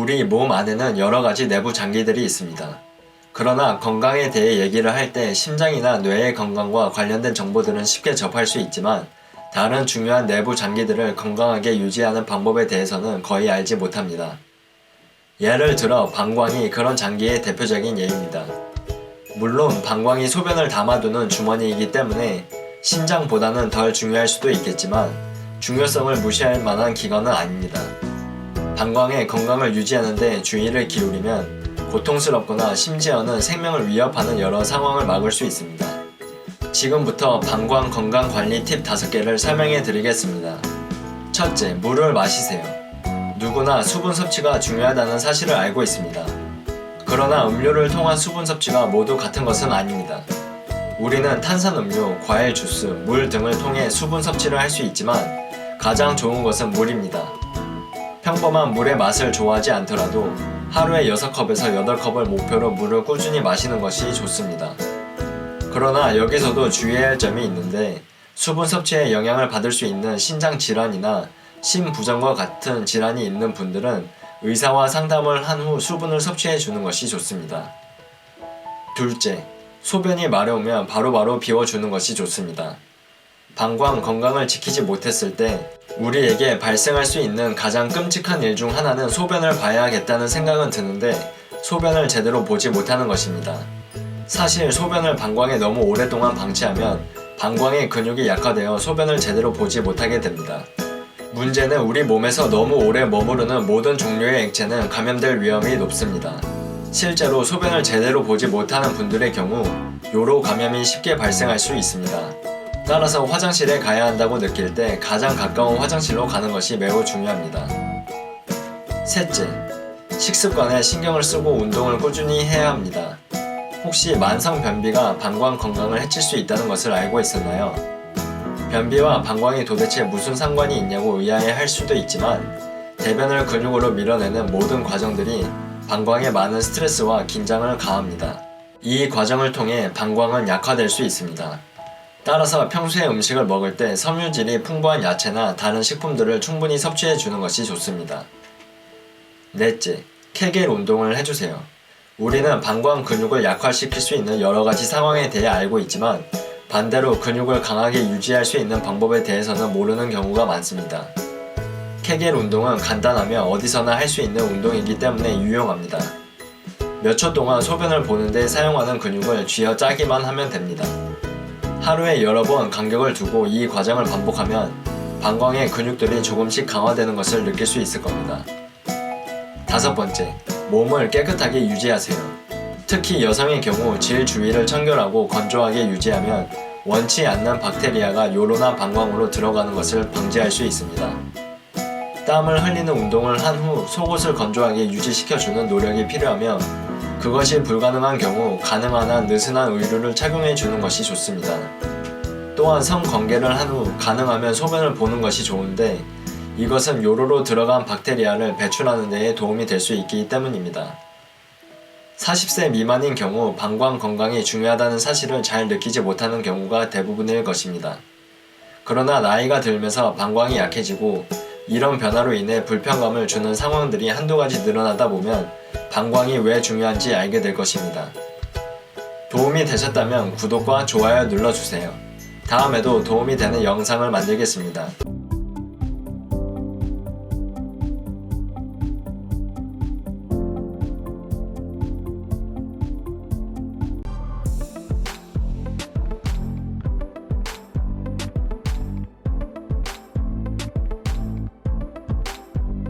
우리 몸 안에는 여러 가지 내부 장기들이 있습니다. 그러나 건강에 대해 얘기를 할 때 심장이나 뇌의 건강과 관련된 정보들은 쉽게 접할 수 있지만 다른 중요한 내부 장기들을 건강하게 유지하는 방법에 대해서는 거의 알지 못합니다. 예를 들어 방광이 그런 장기의 대표적인 예입니다. 물론 방광이 소변을 담아두는 주머니이기 때문에 신장보다는 덜 중요할 수도 있겠지만 중요성을 무시할 만한 기관은 아닙니다. 방광의 건강을 유지하는 데 주의를 기울이면 고통스럽거나 심지어는 생명을 위협하는 여러 상황을 막을 수 있습니다. 지금부터 방광 건강 관리 팁 5개를 설명해 드리겠습니다. 첫째, 물을 마시세요. 누구나 수분 섭취가 중요하다는 사실을 알고 있습니다. 그러나 음료를 통한 수분 섭취가 모두 같은 것은 아닙니다. 우리는 탄산음료, 과일 주스, 물 등을 통해 수분 섭취를 할 수 있지만 가장 좋은 것은 물입니다. 평범한 물의 맛을 좋아하지 않더라도 하루에 6컵에서 8컵을 목표로 물을 꾸준히 마시는 것이 좋습니다. 그러나 여기서도 주의해야 할 점이 있는데 수분 섭취에 영향을 받을 수 있는 신장 질환이나 심부전과 같은 질환이 있는 분들은 의사와 상담을 한 후 수분을 섭취해 주는 것이 좋습니다. 둘째, 소변이 마려우면 바로바로 비워주는 것이 좋습니다. 방광 건강을 지키지 못했을 때 우리에게 발생할 수 있는 가장 끔찍한 일 중 하나는 소변을 봐야겠다는 생각은 드는데 소변을 제대로 보지 못하는 것입니다. 사실 소변을 방광에 너무 오랫동안 방치하면 방광의 근육이 약화되어 소변을 제대로 보지 못하게 됩니다. 문제는 우리 몸에서 너무 오래 머무르는 모든 종류의 액체는 감염될 위험이 높습니다. 실제로 소변을 제대로 보지 못하는 분들의 경우 요로 감염이 쉽게 발생할 수 있습니다. 따라서 화장실에 가야 한다고 느낄 때 가장 가까운 화장실로 가는 것이 매우 중요합니다. 셋째, 식습관에 신경을 쓰고 운동을 꾸준히 해야 합니다. 혹시 만성 변비가 방광 건강을 해칠 수 있다는 것을 알고 있었나요? 변비와 방광이 도대체 무슨 상관이 있냐고 의아해 할 수도 있지만 대변을 근육으로 밀어내는 모든 과정들이 방광에 많은 스트레스와 긴장을 가합니다. 이 과정을 통해 방광은 약화될 수 있습니다. 따라서 평소에 음식을 먹을 때 섬유질이 풍부한 야채나 다른 식품들을 충분히 섭취해 주는 것이 좋습니다. 넷째, 케겔 운동을 해주세요. 우리는 방광 근육을 약화시킬 수 있는 여러 가지 상황에 대해 알고 있지만 반대로 근육을 강하게 유지할 수 있는 방법에 대해서는 모르는 경우가 많습니다. 케겔 운동은 간단하며 어디서나 할 수 있는 운동이기 때문에 유용합니다. 몇 초 동안 소변을 보는 데 사용하는 근육을 쥐어 짜기만 하면 됩니다. 하루에 여러 번 간격을 두고 이 과정을 반복하면 방광의 근육들이 조금씩 강화되는 것을 느낄 수 있을 겁니다. 5번째, 몸을 깨끗하게 유지하세요. 특히 여성의 경우 질 주위를 청결하고 건조하게 유지하면 원치 않는 박테리아가 요로나 방광으로 들어가는 것을 방지할 수 있습니다. 땀을 흘리는 운동을 한 후 속옷을 건조하게 유지시켜주는 노력이 필요하며 그것이 불가능한 경우 가능한 한 느슨한 의류를 착용해 주는 것이 좋습니다. 또한 성관계를 한 후 가능하면 소변을 보는 것이 좋은데 이것은 요로로 들어간 박테리아를 배출하는 데에 도움이 될 수 있기 때문입니다. 40세 미만인 경우 방광 건강이 중요하다는 사실을 잘 느끼지 못하는 경우가 대부분일 것입니다. 그러나 나이가 들면서 방광이 약해지고 이런 변화로 인해 불편감을 주는 상황들이 한두 가지 늘어나다 보면 방광이 왜 중요한지 알게 될 것입니다. 도움이 되셨다면 구독과 좋아요 눌러주세요. 다음에도 도움이 되는 영상을 만들겠습니다.